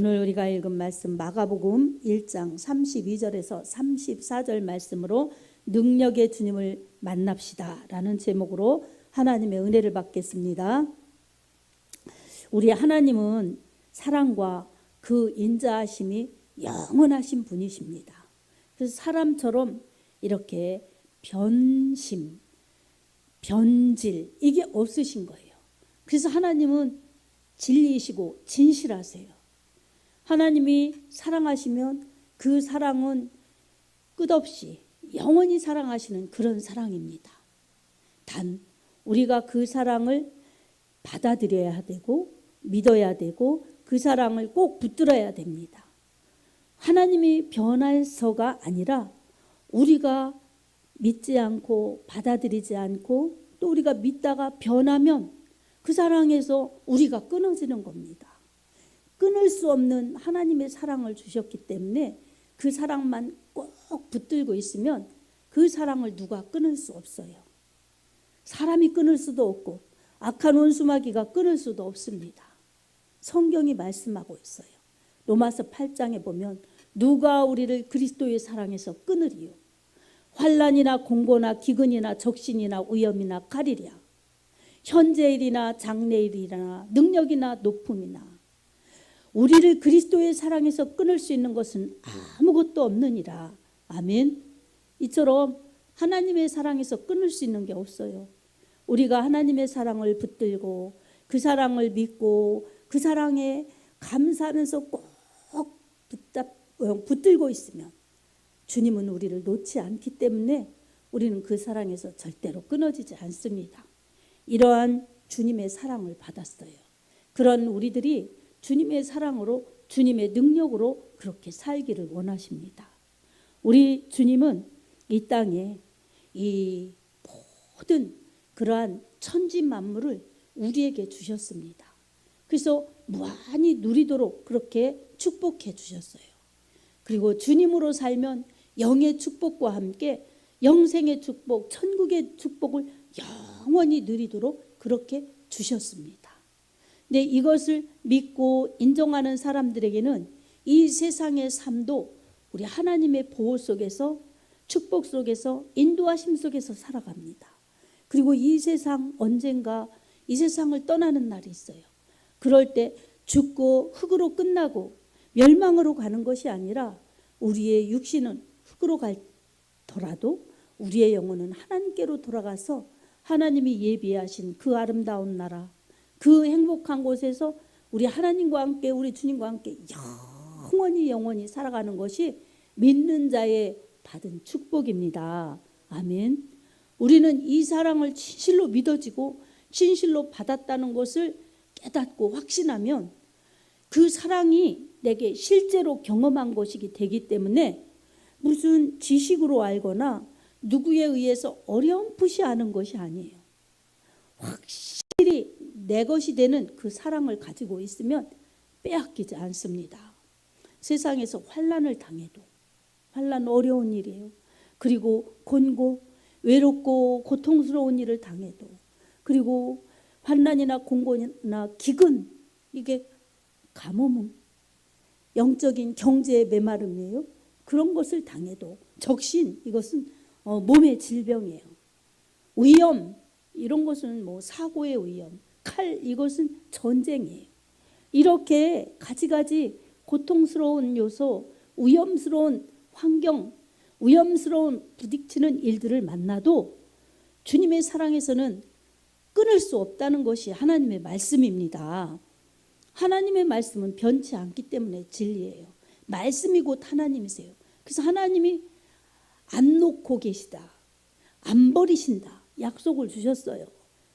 오늘 우리가 읽은 말씀 마가복음 1장 32절에서 34절 말씀으로 능력의 주님을 만납시다 라는 제목으로 하나님의 은혜를 받겠습니다. 우리 하나님은 사랑과 그 인자하심이 영원하신 분이십니다. 그래서 사람처럼 이렇게 변심, 변질 이게 없으신 거예요. 그래서 하나님은 진리이시고 진실하세요. 하나님이 사랑하시면 그 사랑은 끝없이 영원히 사랑하시는 그런 사랑입니다. 단 우리가 그 사랑을 받아들여야 되고 믿어야 되고 그 사랑을 꼭 붙들어야 됩니다. 하나님이 변해서가 아니라 우리가 믿지 않고 받아들이지 않고 또 우리가 믿다가 변하면 그 사랑에서 우리가 끊어지는 겁니다. 끊을 수 없는 하나님의 사랑을 주셨기 때문에 그 사랑만 꼭 붙들고 있으면 그 사랑을 누가 끊을 수 없어요. 사람이 끊을 수도 없고 악한 원수마귀가 끊을 수도 없습니다. 성경이 말씀하고 있어요. 로마서 8장에 보면 누가 우리를 그리스도의 사랑에서 끊으리요. 환난이나 공고나 기근이나 적신이나 위험이나 칼이랴. 현재일이나 장래일이나 능력이나 높음이나 우리를 그리스도의 사랑에서 끊을 수 있는 것은 아무것도 없느니라. 아멘. 이처럼 하나님의 사랑에서 끊을 수 있는 게 없어요. 우리가 하나님의 사랑을 붙들고 그 사랑을 믿고 그 사랑에 감사하면서 꼭 붙들고 있으면 주님은 우리를 놓지 않기 때문에 우리는 그 사랑에서 절대로 끊어지지 않습니다. 이러한 주님의 사랑을 받았어요. 그런 우리들이 주님의 사랑으로 주님의 능력으로 그렇게 살기를 원하십니다. 우리 주님은 이 땅에 이 모든 그러한 천지 만물을 우리에게 주셨습니다. 그래서 무한히 누리도록 그렇게 축복해 주셨어요. 그리고 주님으로 살면 영의 축복과 함께 영생의 축복, 천국의 축복을 영원히 누리도록 그렇게 주셨습니다. 근데 이것을 믿고 인정하는 사람들에게는 이 세상의 삶도 우리 하나님의 보호 속에서 축복 속에서 인도하심 속에서 살아갑니다. 그리고 이 세상 언젠가 이 세상을 떠나는 날이 있어요. 그럴 때 죽고 흙으로 끝나고 멸망으로 가는 것이 아니라 우리의 육신은 흙으로 갈더라도 우리의 영혼은 하나님께로 돌아가서 하나님이 예비하신 그 아름다운 나라 그 행복한 곳에서 우리 하나님과 함께 우리 주님과 함께 영원히 살아가는 것이 믿는 자의 받은 축복입니다. 아멘. 우리는 이 사랑을 진실로 믿어지고 진실로 받았다는 것을 깨닫고 확신하면 그 사랑이 내게 실제로 경험한 것이기 되기 때문에 무슨 지식으로 알거나 누구에 의해서 어렴풋이 아는 것이 아니에요. 확실히 내 것이 되는 그 사랑을 가지고 있으면 빼앗기지 않습니다. 세상에서 환난을 당해도 환난 어려운 일이에요. 그리고 곤고 외롭고 고통스러운 일을 당해도 그리고 환난이나 공고나 기근 이게 가뭄 영적인 경제의 메마름이에요. 그런 것을 당해도 적신 이것은 몸의 질병이에요. 위험 이런 것은 뭐 사고의 위험 칼 이것은 전쟁이에요. 이렇게 가지가지 고통스러운 요소, 위험스러운 환경, 위험스러운 부딪히는 일들을 만나도 주님의 사랑에서는 끊을 수 없다는 것이 하나님의 말씀입니다. 하나님의 말씀은 변치 않기 때문에 진리예요. 말씀이 곧 하나님이세요. 그래서 하나님이 안 놓고 계시다. 안 버리신다. 약속을 주셨어요.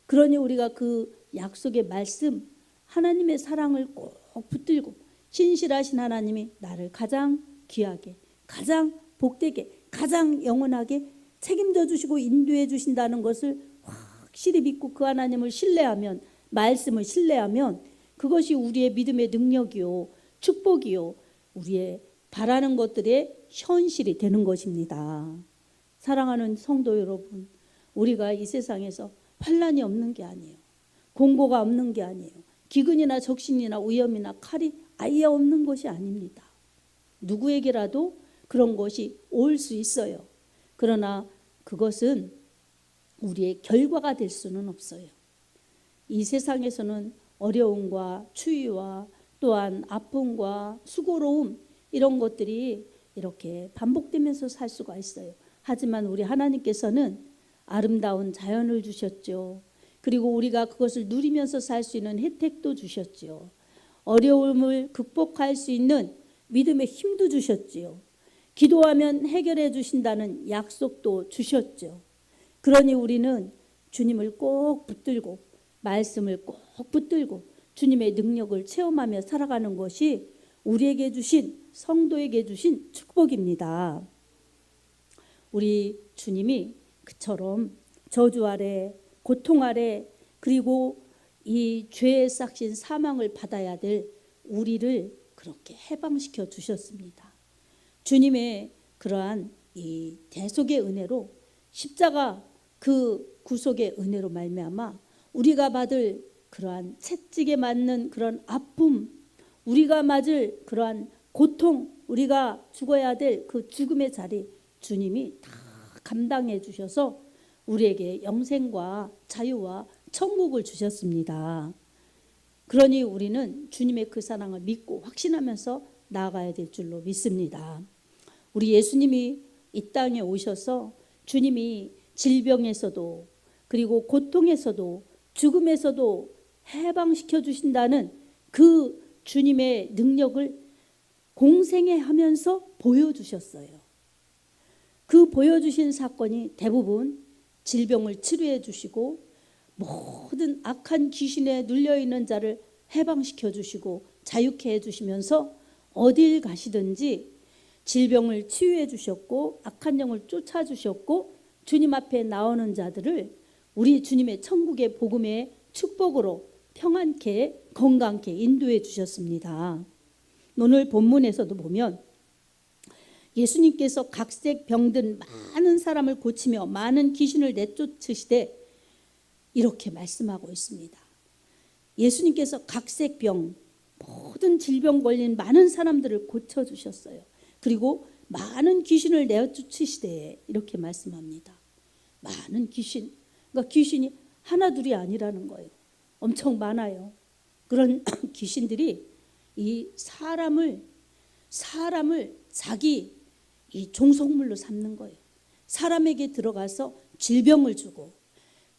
그러니 우리가 그 약속의 말씀 하나님의 사랑을 꼭 붙들고 신실하신 하나님이 나를 가장 귀하게 가장 복되게 가장 영원하게 책임져 주시고 인도해 주신다는 것을 확실히 믿고 그 하나님을 신뢰하면 말씀을 신뢰하면 그것이 우리의 믿음의 능력이요 축복이요 우리의 바라는 것들의 현실이 되는 것입니다. 사랑하는 성도 여러분, 우리가 이 세상에서 환난이 없는 게 아니에요. 공고가 없는 게 아니에요. 기근이나 적신이나 위험이나 칼이 아예 없는 것이 아닙니다. 누구에게라도 그런 것이 올 수 있어요. 그러나 그것은 우리의 결과가 될 수는 없어요. 이 세상에서는 어려움과 추위와 또한 아픔과 수고로움 이런 것들이 이렇게 반복되면서 살 수가 있어요. 하지만 우리 하나님께서는 아름다운 자연을 주셨죠. 그리고 우리가 그것을 누리면서 살 수 있는 혜택도 주셨죠. 어려움을 극복할 수 있는 믿음의 힘도 주셨지요. 기도하면 해결해 주신다는 약속도 주셨죠. 그러니 우리는 주님을 꼭 붙들고 말씀을 꼭 붙들고 주님의 능력을 체험하며 살아가는 것이 우리에게 주신 성도에게 주신 축복입니다. 우리 주님이 그처럼 저주 아래 고통 아래 그리고 이 죄에 싹신 사망을 받아야 될 우리를 그렇게 해방시켜 주셨습니다. 주님의 그러한 이 대속의 은혜로 십자가 그 구속의 은혜로 말미암아 우리가 받을 그러한 채찍에 맞는 그런 아픔, 우리가 맞을 그러한 고통, 우리가 죽어야 될 그 죽음의 자리 주님이 다 감당해 주셔서 우리에게 영생과 자유와 천국을 주셨습니다. 그러니 우리는 주님의 그 사랑을 믿고 확신하면서 나아가야 될 줄로 믿습니다. 우리 예수님이 이 땅에 오셔서 주님이 질병에서도 그리고 고통에서도 죽음에서도 해방시켜 주신다는 그 주님의 능력을 공생애 하면서 보여주셨어요. 그 보여주신 사건이 대부분 질병을 치료해 주시고 모든 악한 귀신에 눌려있는 자를 해방시켜 주시고 자유케 해주시면서 어딜 가시든지 질병을 치유해 주셨고 악한 영을 쫓아주셨고 주님 앞에 나오는 자들을 우리 주님의 천국의 복음의 축복으로 평안케 건강케 인도해 주셨습니다. 오늘 본문에서도 보면 예수님께서 각색 병든 많은 사람을 고치며 많은 귀신을 내쫓으시되 이렇게 말씀하고 있습니다. 예수님께서 각색 병, 모든 질병 걸린 많은 사람들을 고쳐주셨어요. 그리고 많은 귀신을 내쫓으시되 이렇게 말씀합니다. 많은 귀신, 그러니까 귀신이 하나 둘이 아니라는 거예요. 엄청 많아요. 그런 귀신들이 이 사람을 자기 이 종속물로 삼는 거예요. 사람에게 들어가서 질병을 주고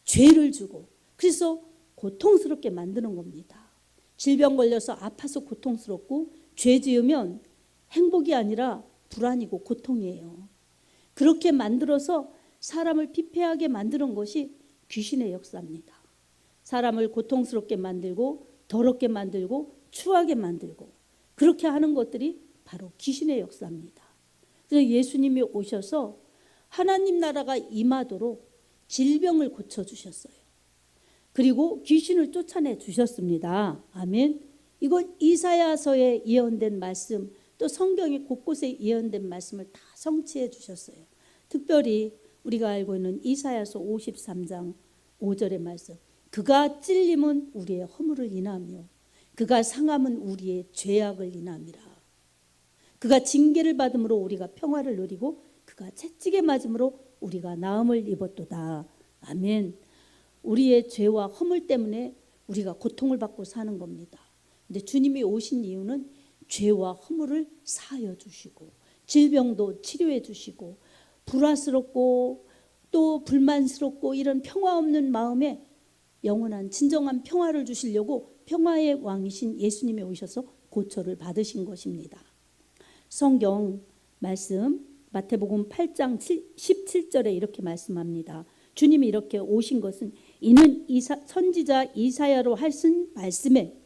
죄를 주고 그래서 고통스럽게 만드는 겁니다. 질병 걸려서 아파서 고통스럽고 죄 지으면 행복이 아니라 불안이고 고통이에요. 그렇게 만들어서 사람을 피폐하게 만드는 것이 귀신의 역사입니다. 사람을 고통스럽게 만들고 더럽게 만들고 추하게 만들고 그렇게 하는 것들이 바로 귀신의 역사입니다. 그래서 예수님이 오셔서 하나님 나라가 임하도록 질병을 고쳐주셨어요. 그리고 귀신을 쫓아내 주셨습니다. 아멘. 이건 이사야서에 예언된 말씀 또 성경의 곳곳에 예언된 말씀을 다 성취해 주셨어요. 특별히 우리가 알고 있는 이사야서 53장 5절의 말씀. 그가 찔림은 우리의 허물을 인하며 그가 상함은 우리의 죄악을 인함이라. 그가 징계를 받음으로 우리가 평화를 누리고 그가 채찍에 맞음으로 우리가 나음을 입었도다. 아멘. 우리의 죄와 허물 때문에 우리가 고통을 받고 사는 겁니다. 근데 주님이 오신 이유는 죄와 허물을 사하여 주시고 질병도 치료해 주시고 불화스럽고 또 불만스럽고 이런 평화 없는 마음에 영원한 진정한 평화를 주시려고 평화의 왕이신 예수님이 오셔서 고초를 받으신 것입니다. 성경 말씀 마태복음 8장 17절에 이렇게 말씀합니다. 주님이 이렇게 오신 것은 이는 선지자 이사야로 하신 말씀에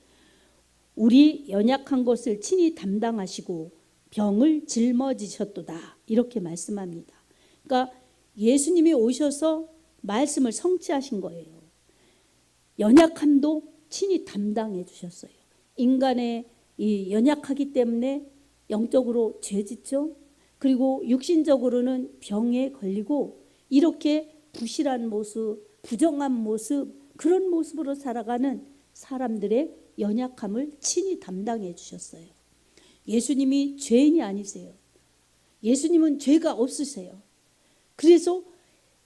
우리 연약한 것을 친히 담당하시고 병을 짊어지셨도다 이렇게 말씀합니다. 그러니까 예수님이 오셔서 말씀을 성취하신 거예요. 연약함도 친히 담당해 주셨어요. 인간의 이 연약하기 때문에 영적으로 죄짓죠. 그리고 육신적으로는 병에 걸리고 이렇게 부실한 모습, 부정한 모습, 그런 모습으로 살아가는 사람들의 연약함을 친히 담당해 주셨어요. 예수님이 죄인이 아니세요. 예수님은 죄가 없으세요. 그래서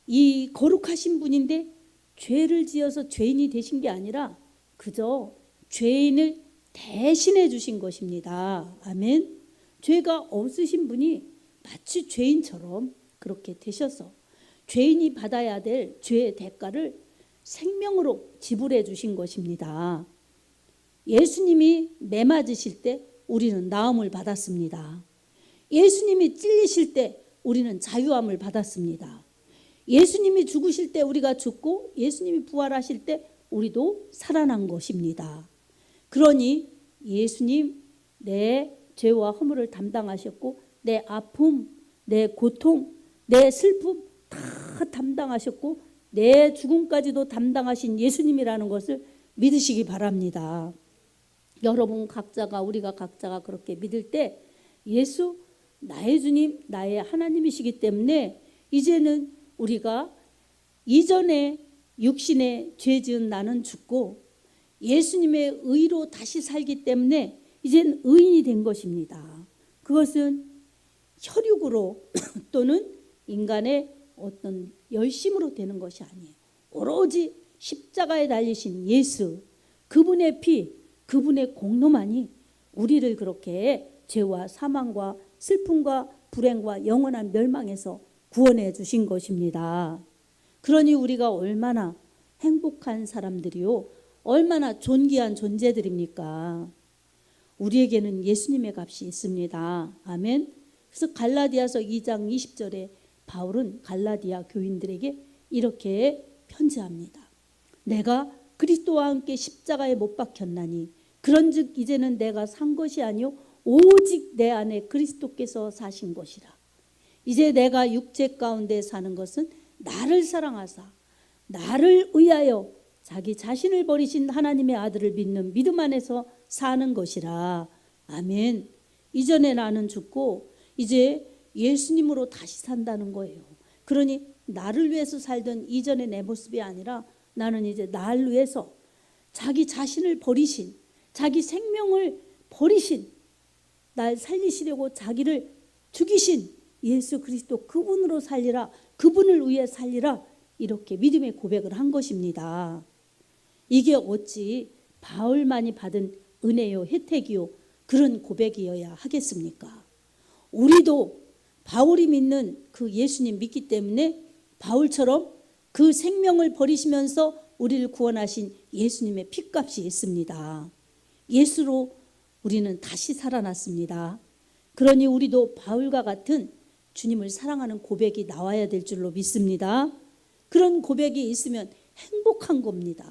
이 거룩하신 분인데 죄를 지어서 죄인이 되신 게 아니라 그저 죄인을 대신해 주신 것입니다. 아멘. 죄가 없으신 분이 마치 죄인처럼 그렇게 되셔서 죄인이 받아야 될 죄의 대가를 생명으로 지불해 주신 것입니다. 예수님이 매 맞으실 때 우리는 나음을 받았습니다. 예수님이 찔리실 때 우리는 자유함을 받았습니다. 예수님이 죽으실 때 우리가 죽고 예수님이 부활하실 때 우리도 살아난 것입니다. 그러니 예수님 내 죄와 허물을 담당하셨고 내 아픔, 내 고통, 내 슬픔 다 담당하셨고 내 죽음까지도 담당하신 예수님이라는 것을 믿으시기 바랍니다. 여러분 각자가 우리가 각자가 그렇게 믿을 때 예수 나의 주님 나의 하나님이시기 때문에 이제는 우리가 이전에 육신의 죄 지은 나는 죽고 예수님의 의로 다시 살기 때문에 이젠 의인이 된 것입니다. 그것은 혈육으로 또는 인간의 어떤 열심으로 되는 것이 아니에요. 오로지 십자가에 달리신 예수, 그분의 피, 그분의 공로만이 우리를 그렇게 죄와 사망과 슬픔과 불행과 영원한 멸망에서 구원해 주신 것입니다. 그러니 우리가 얼마나 행복한 사람들이요, 얼마나 존귀한 존재들입니까? 우리에게는 예수님의 값이 있습니다. 아멘. 그래서 갈라디아서 2장 20절에 바울은 갈라디아 교인들에게 이렇게 편지합니다. 내가 그리스도와 함께 십자가에 못 박혔나니 그런즉 이제는 내가 산 것이 아니요 오직 내 안에 그리스도께서 사신 것이라. 이제 내가 육체 가운데 사는 것은 나를 사랑하사 나를 위하여 자기 자신을 버리신 하나님의 아들을 믿는 믿음 안에서 사는 것이라. 아멘. 이전에 나는 죽고 이제 예수님으로 다시 산다는 거예요. 그러니 나를 위해서 살던 이전의 내 모습이 아니라 나는 이제 나를 위해서 자기 자신을 버리신, 자기 생명을 버리신, 날 살리시려고 자기를 죽이신 예수 그리스도 그분으로 살리라, 그분을 위해 살리라, 이렇게 믿음의 고백을 한 것입니다. 이게 어찌 바울만이 받은 은혜요 혜택이요 그런 고백이어야 하겠습니까? 우리도 바울이 믿는 그 예수님 믿기 때문에 바울처럼 그 생명을 버리시면서 우리를 구원하신 예수님의 핏값이 있습니다. 예수로 우리는 다시 살아났습니다. 그러니 우리도 바울과 같은 주님을 사랑하는 고백이 나와야 될 줄로 믿습니다. 그런 고백이 있으면 행복한 겁니다.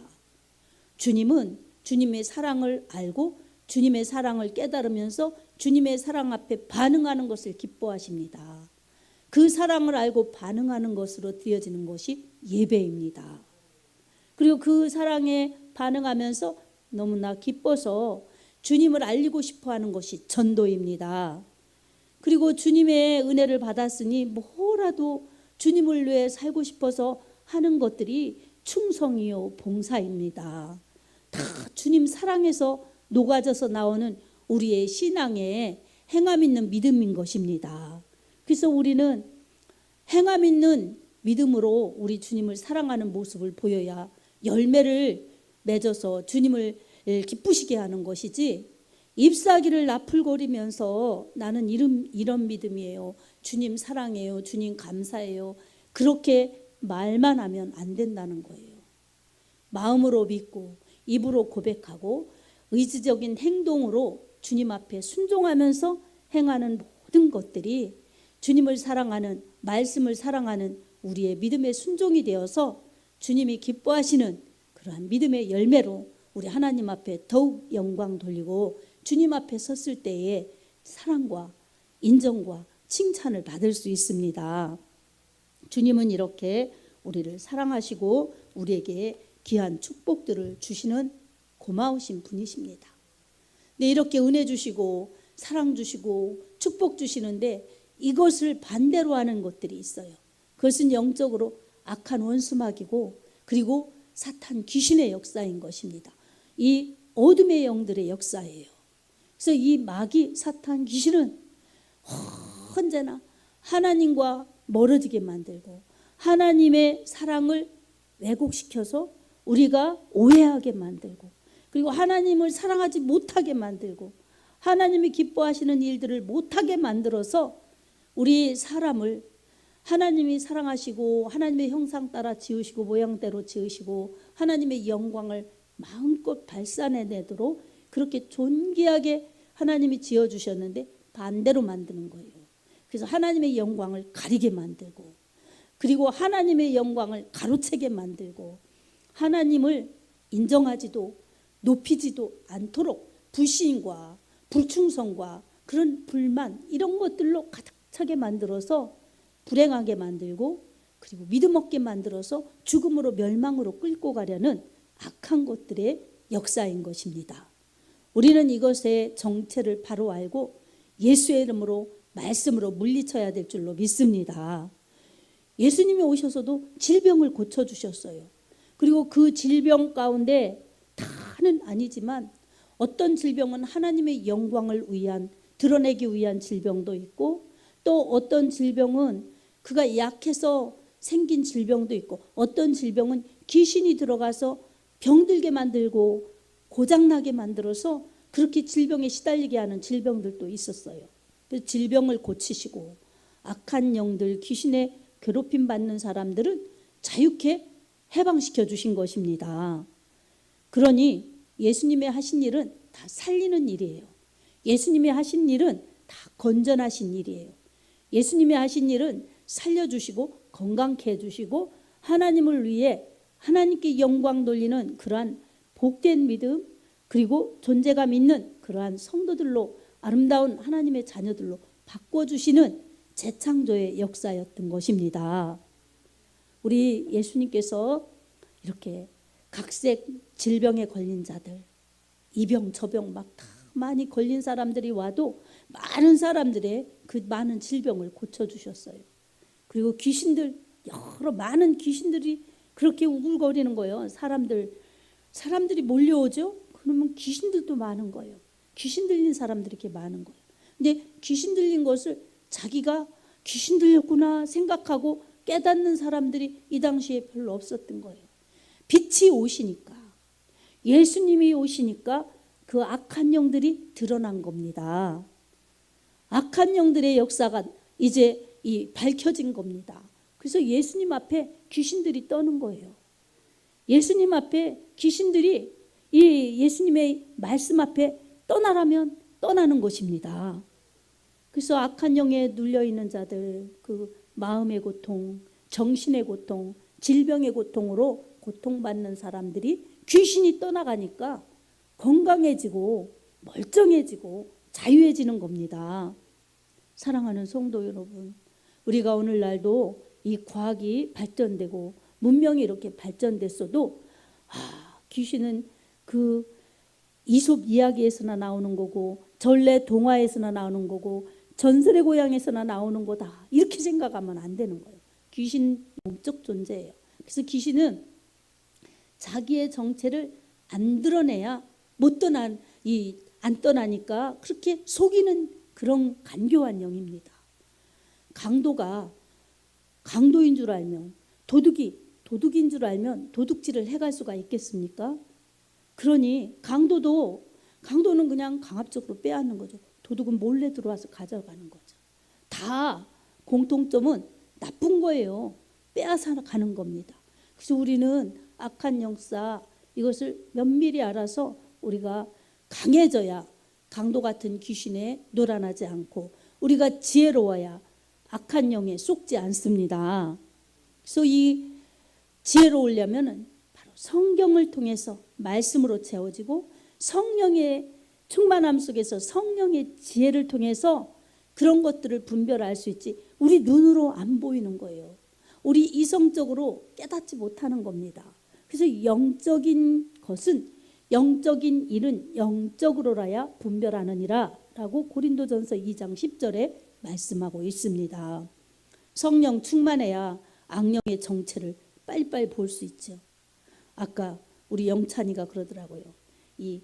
주님은 주님의 사랑을 알고 주님의 사랑을 깨달으면서 주님의 사랑 앞에 반응하는 것을 기뻐하십니다. 그 사랑을 알고 반응하는 것으로 드려지는 것이 예배입니다. 그리고 그 사랑에 반응하면서 너무나 기뻐서 주님을 알리고 싶어하는 것이 전도입니다. 그리고 주님의 은혜를 받았으니 뭐라도 주님을 위해 살고 싶어서 하는 것들이 충성이요 봉사입니다. 다 주님 사랑에서 녹아져서 나오는 우리의 신앙의 행함 있는 믿음인 것입니다. 그래서 우리는 행함 있는 믿음으로 우리 주님을 사랑하는 모습을 보여야 열매를 맺어서 주님을 기쁘시게 하는 것이지, 잎사귀를 나풀거리면서 나는 이런 믿음이에요, 주님 사랑해요, 주님 감사해요, 그렇게 말만 하면 안 된다는 거예요. 마음으로 믿고 입으로 고백하고 의지적인 행동으로 주님 앞에 순종하면서 행하는 모든 것들이 주님을 사랑하는, 말씀을 사랑하는 우리의 믿음의 순종이 되어서 주님이 기뻐하시는 그러한 믿음의 열매로 우리 하나님 앞에 더욱 영광 돌리고 주님 앞에 섰을 때에 사랑과 인정과 칭찬을 받을 수 있습니다. 주님은 이렇게 우리를 사랑하시고 우리에게 귀한 축복들을 주시는 고마우신 분이십니다. 네, 이렇게 은혜 주시고 사랑 주시고 축복 주시는데 이것을 반대로 하는 것들이 있어요. 그것은 영적으로 악한 원수마귀고 그리고 사탄 귀신의 역사인 것입니다. 이 어둠의 영들의 역사예요. 그래서 이 마귀, 사탄, 귀신은 언제나 하나님과 멀어지게 만들고 하나님의 사랑을 왜곡시켜서 우리가 오해하게 만들고, 그리고 하나님을 사랑하지 못하게 만들고 하나님이 기뻐하시는 일들을 못하게 만들어서 우리 사람을 하나님이 사랑하시고 하나님의 형상 따라 지으시고 모양대로 지으시고 하나님의 영광을 마음껏 발산해내도록 그렇게 존귀하게 하나님이 지어주셨는데 반대로 만드는 거예요. 그래서 하나님의 영광을 가리게 만들고, 그리고 하나님의 영광을 가로채게 만들고, 하나님을 인정하지도 높이지도 않도록 불신과 불충성과 그런 불만, 이런 것들로 가득 차게 만들어서 불행하게 만들고, 그리고 믿음 없게 만들어서 죽음으로 멸망으로 끌고 가려는 악한 것들의 역사인 것입니다. 우리는 이것의 정체를 바로 알고 예수의 이름으로 말씀으로 물리쳐야 될 줄로 믿습니다. 예수님이 오셔서도 질병을 고쳐주셨어요. 그리고 그 질병 가운데 다는 아니지만 어떤 질병은 하나님의 영광을 위한, 드러내기 위한 질병도 있고, 또 어떤 질병은 그가 약해서 생긴 질병도 있고, 어떤 질병은 귀신이 들어가서 병들게 만들고 고장나게 만들어서 그렇게 질병에 시달리게 하는 질병들도 있었어요. 그래서 질병을 고치시고 악한 영들, 귀신의 괴롭힘 받는 사람들은 자유케 해방시켜 주신 것입니다. 그러니 예수님의 하신 일은 다 살리는 일이에요. 예수님이 하신 일은 다 건전하신 일이에요. 예수님이 하신 일은 살려주시고 건강케 해주시고 하나님을 위해 하나님께 영광 돌리는 그러한 복된 믿음, 그리고 존재감 있는 그러한 성도들로, 아름다운 하나님의 자녀들로 바꿔주시는 재창조의 역사였던 것입니다. 우리 예수님께서 이렇게 각색 질병에 걸린 자들, 이 병 저 병 막 다 많이 걸린 사람들이 와도 많은 사람들의 그 많은 질병을 고쳐주셨어요. 그리고 귀신들, 여러 많은 귀신들이 그렇게 우글거리는 거예요. 사람들이 몰려오죠. 그러면 귀신들도 많은 거예요. 귀신 들린 사람들이 이렇게 많은 거예요. 근데 귀신 들린 것을 자기가 귀신 들렸구나 생각하고 깨닫는 사람들이 이 당시에 별로 없었던 거예요. 빛이 오시니까, 예수님이 오시니까 그 악한 영들이 드러난 겁니다. 악한 영들의 역사가 이제 밝혀진 겁니다. 그래서 예수님 앞에 귀신들이 떠는 거예요. 예수님 앞에 귀신들이 이 예수님의 말씀 앞에 떠나라면 떠나는 것입니다. 그래서 악한 영에 눌려있는 자들, 그 마음의 고통, 정신의 고통, 질병의 고통으로 고통받는 사람들이 귀신이 떠나가니까 건강해지고 멀쩡해지고 자유해지는 겁니다. 사랑하는 성도 여러분, 우리가 오늘날도 이 과학이 발전되고 문명이 이렇게 발전됐어도 귀신은 그 이솝 이야기에서나 나오는 거고 전래 동화에서나 나오는 거고 전설의 고향에서나 나오는 거다, 이렇게 생각하면 안 되는 거예요. 귀신 영적 존재예요. 그래서 귀신은 자기의 정체를 안 드러내야 안 떠나니까 그렇게 속이는 그런 간교한 영입니다. 강도인 줄 알면, 도둑인 줄 알면 도둑질을 해갈 수가 있겠습니까? 그러니 강도는 그냥 강압적으로 빼앗는 거죠. 도둑은 몰래 들어와서 가져가는 거죠. 다 공통점은 나쁜 거예요. 빼앗아 가는 겁니다. 그래서 우리는 악한 역사, 이것을 면밀히 알아서 우리가 강해져야 강도 같은 귀신에 놀아나지 않고, 우리가 지혜로워야 악한 영에 속지 않습니다. 그래서 이 지혜로우려면 바로 성경을 통해서 말씀으로 채워지고 성령의 충만함 속에서 성령의 지혜를 통해서 그런 것들을 분별할 수 있지, 우리 눈으로 안 보이는 거예요. 우리 이성적으로 깨닫지 못하는 겁니다. 그래서 영적인 일은 영적으로라야 분별하느니라 라고 고린도전서 2장 10절에 말씀하고 있습니다. 성령 충만해야 악령의 정체를 빨리빨리 볼 수 있죠. 아까 우리 영찬이가 그러더라고요. 이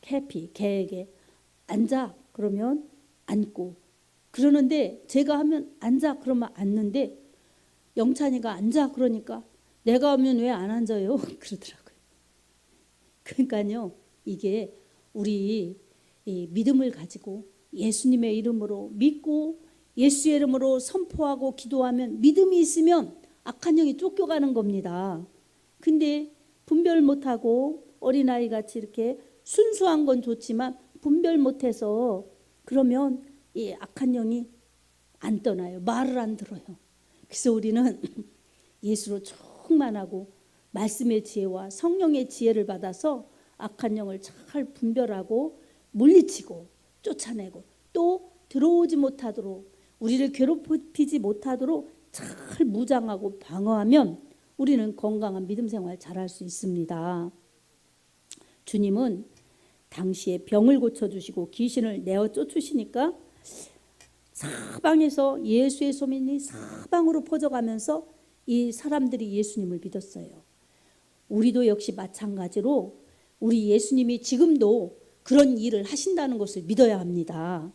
해피 개에게 앉아 그러면 앉고, 그러는데 제가 하면 앉아 그러면 앉는데 영찬이가 앉아 그러니까 내가 하면 왜 안 앉아요? 그러더라고요. 그러니까요, 이게 우리 이 믿음을 가지고 예수님의 이름으로 믿고 예수의 이름으로 선포하고 기도하면, 믿음이 있으면 악한 영이 쫓겨가는 겁니다. 근데 분별 못하고 어린아이같이 이렇게 순수한 건 좋지만 분별 못해서 그러면 이 악한 영이 안 떠나요. 말을 안 들어요. 그래서 우리는 예수로 충만하고 말씀의 지혜와 성령의 지혜를 받아서 악한 영을 잘 분별하고 물리치고 쫓아내고 또 들어오지 못하도록, 우리를 괴롭히지 못하도록 잘 무장하고 방어하면 우리는 건강한 믿음 생활 잘할 수 있습니다. 주님은 당시에 병을 고쳐주시고 귀신을 내어 쫓으시니까 사방에서 예수의 소문이 사방으로 퍼져가면서 이 사람들이 예수님을 믿었어요. 우리도 역시 마찬가지로 우리 예수님이 지금도 그런 일을 하신다는 것을 믿어야 합니다.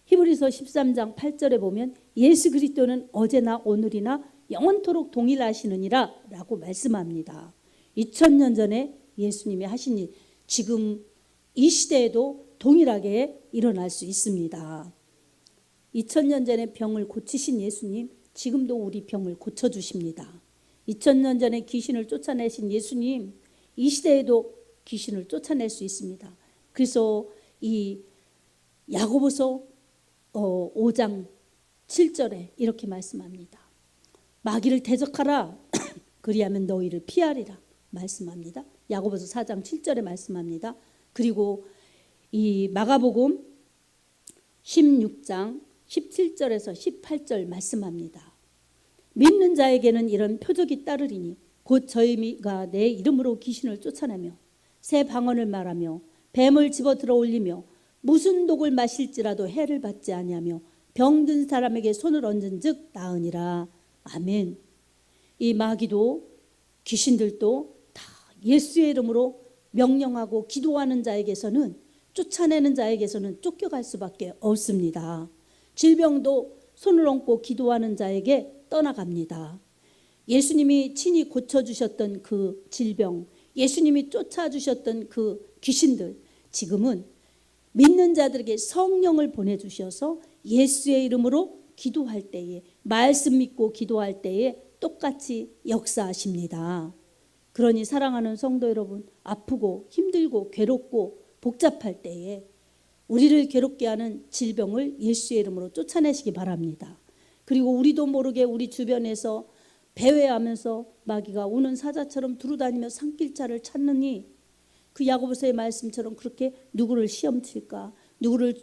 히브리서 13장 8절에 보면 예수 그리스도는 어제나 오늘이나 영원토록 동일하시느니라 라고 말씀합니다. 2000년 전에 예수님이 하신 일 지금 이 시대에도 동일하게 일어날 수 있습니다. 2000년 전에 병을 고치신 예수님 지금도 우리 병을 고쳐주십니다. 2000년 전에 귀신을 쫓아내신 예수님 이 시대에도 귀신을 쫓아낼 수 있습니다. 그래서 이 야고보서 5장 7절에 이렇게 말씀합니다. 마귀를 대적하라 그리하면 너희를 피하리라 말씀합니다. 야고보서 4장 7절에 말씀합니다. 그리고 이 마가복음 16장 17절에서 18절 말씀합니다. 믿는 자에게는 이런 표적이 따르리니 곧 저희가 내 이름으로 귀신을 쫓아내며 새 방언을 말하며 뱀을 집어 들어 올리며 무슨 독을 마실지라도 해를 받지 아니하며 병든 사람에게 손을 얹은 즉 나으니라. 아멘. 이 마귀도 귀신들도 다 예수의 이름으로 명령하고 기도하는 자에게서는, 쫓아내는 자에게서는 쫓겨갈 수밖에 없습니다. 질병도 손을 얹고 기도하는 자에게 떠나갑니다. 예수님이 친히 고쳐주셨던 그 질병, 예수님이 쫓아주셨던 그 귀신들, 지금은 믿는 자들에게 성령을 보내주셔서 예수의 이름으로 기도할 때에, 말씀 믿고 기도할 때에 똑같이 역사하십니다. 그러니 사랑하는 성도 여러분, 아프고 힘들고 괴롭고 복잡할 때에 우리를 괴롭게 하는 질병을 예수의 이름으로 쫓아내시기 바랍니다. 그리고 우리도 모르게 우리 주변에서 배회하면서 마귀가 우는 사자처럼 두루다니며 산길자를 찾느니 그 야고보서의 말씀처럼 그렇게 누구를 시험칠까, 누구를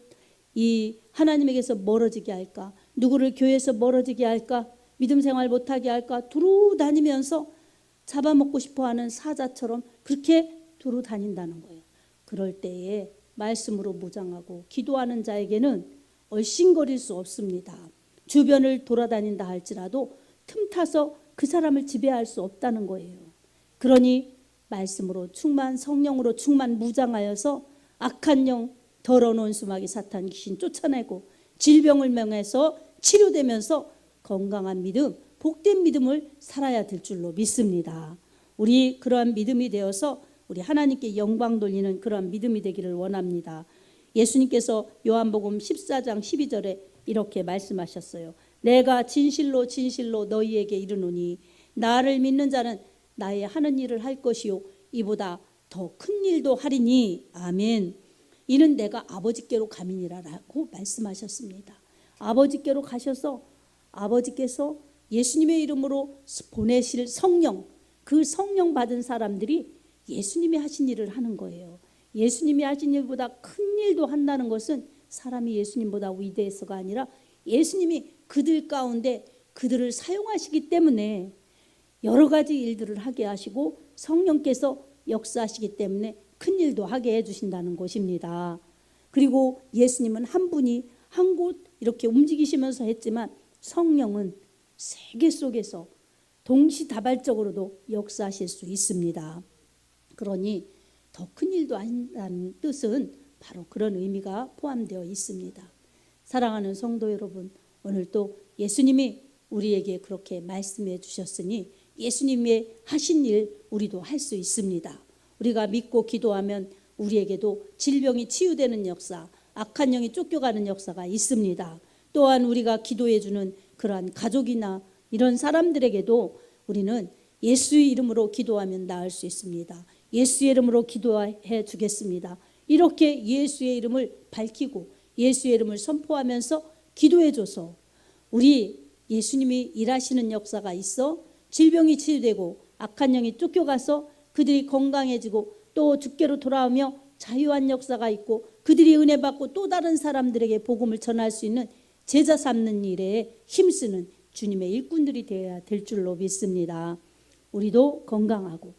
이 하나님에게서 멀어지게 할까, 누구를 교회에서 멀어지게 할까, 믿음 생활 못하게 할까 두루다니면서 잡아먹고 싶어하는 사자처럼 그렇게 두루다닌다는 거예요. 그럴 때에 말씀으로 무장하고 기도하는 자에게는 얼씬거릴 수 없습니다. 주변을 돌아다닌다 할지라도 틈타서 그 사람을 지배할 수 없다는 거예요. 그러니 말씀으로 충만, 성령으로 충만 무장하여서 악한 영, 더러운 원수마귀 사탄 귀신 쫓아내고 질병을 명해서 치료되면서 건강한 믿음, 복된 믿음을 살아야 될 줄로 믿습니다. 우리 그러한 믿음이 되어서 우리 하나님께 영광 돌리는 그러한 믿음이 되기를 원합니다. 예수님께서 요한복음 14장 12절에 이렇게 말씀하셨어요. 내가 진실로 진실로 너희에게 이르노니 나를 믿는 자는 나의 하는 일을 할 것이요 이보다 더 큰 일도 하리니. 아멘. 이는 내가 아버지께로 가미니라라고 말씀하셨습니다. 아버지께로 가셔서 아버지께서 예수님의 이름으로 보내실 성령, 그 성령 받은 사람들이 예수님이 하신 일을 하는 거예요. 예수님이 하신 일보다 큰 일도 한다는 것은 사람이 예수님보다 위대해서가 아니라 예수님이 그들 가운데 그들을 사용하시기 때문에 여러 가지 일들을 하게 하시고 성령께서 역사하시기 때문에 큰 일도 하게 해주신다는 것입니다. 그리고 예수님은 한 분이 한 곳 이렇게 움직이시면서 했지만 성령은 세계 속에서 동시다발적으로도 역사하실 수 있습니다. 그러니 더 큰 일도 한다는 뜻은 바로 그런 의미가 포함되어 있습니다. 사랑하는 성도 여러분, 오늘 또 예수님이 우리에게 그렇게 말씀해 주셨으니 예수님의 하신 일 우리도 할 수 있습니다. 우리가 믿고 기도하면 우리에게도 질병이 치유되는 역사, 악한 영이 쫓겨가는 역사가 있습니다. 또한 우리가 기도해 주는 그러한 가족이나 이런 사람들에게도 우리는 예수의 이름으로 기도하면 나을 수 있습니다. 예수의 이름으로 기도해 주겠습니다. 이렇게 예수의 이름을 밝히고 예수의 이름을 선포하면서 기도해 줘서 우리 예수님이 일하시는 역사가 있어 질병이 치유되고 악한 영이 쫓겨가서 그들이 건강해지고 또 주께로 돌아오며 자유한 역사가 있고 그들이 은혜 받고 또 다른 사람들에게 복음을 전할 수 있는 제자 삼는 일에 힘쓰는 주님의 일꾼들이 되어야 될 줄로 믿습니다. 우리도 건강하고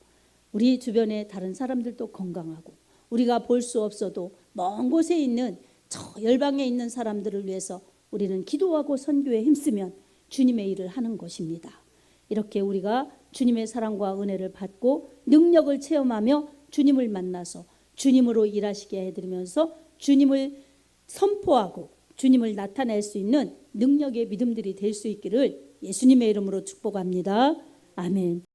우리 주변의 다른 사람들도 건강하고 우리가 볼 수 없어도 먼 곳에 있는 저 열방에 있는 사람들을 위해서 우리는 기도하고 선교에 힘쓰면 주님의 일을 하는 것입니다. 이렇게 우리가 주님의 사랑과 은혜를 받고 능력을 체험하며 주님을 만나서 주님으로 일하시게 해드리면서 주님을 선포하고 주님을 나타낼 수 있는 능력의 믿음들이 될 수 있기를 예수님의 이름으로 축복합니다. 아멘.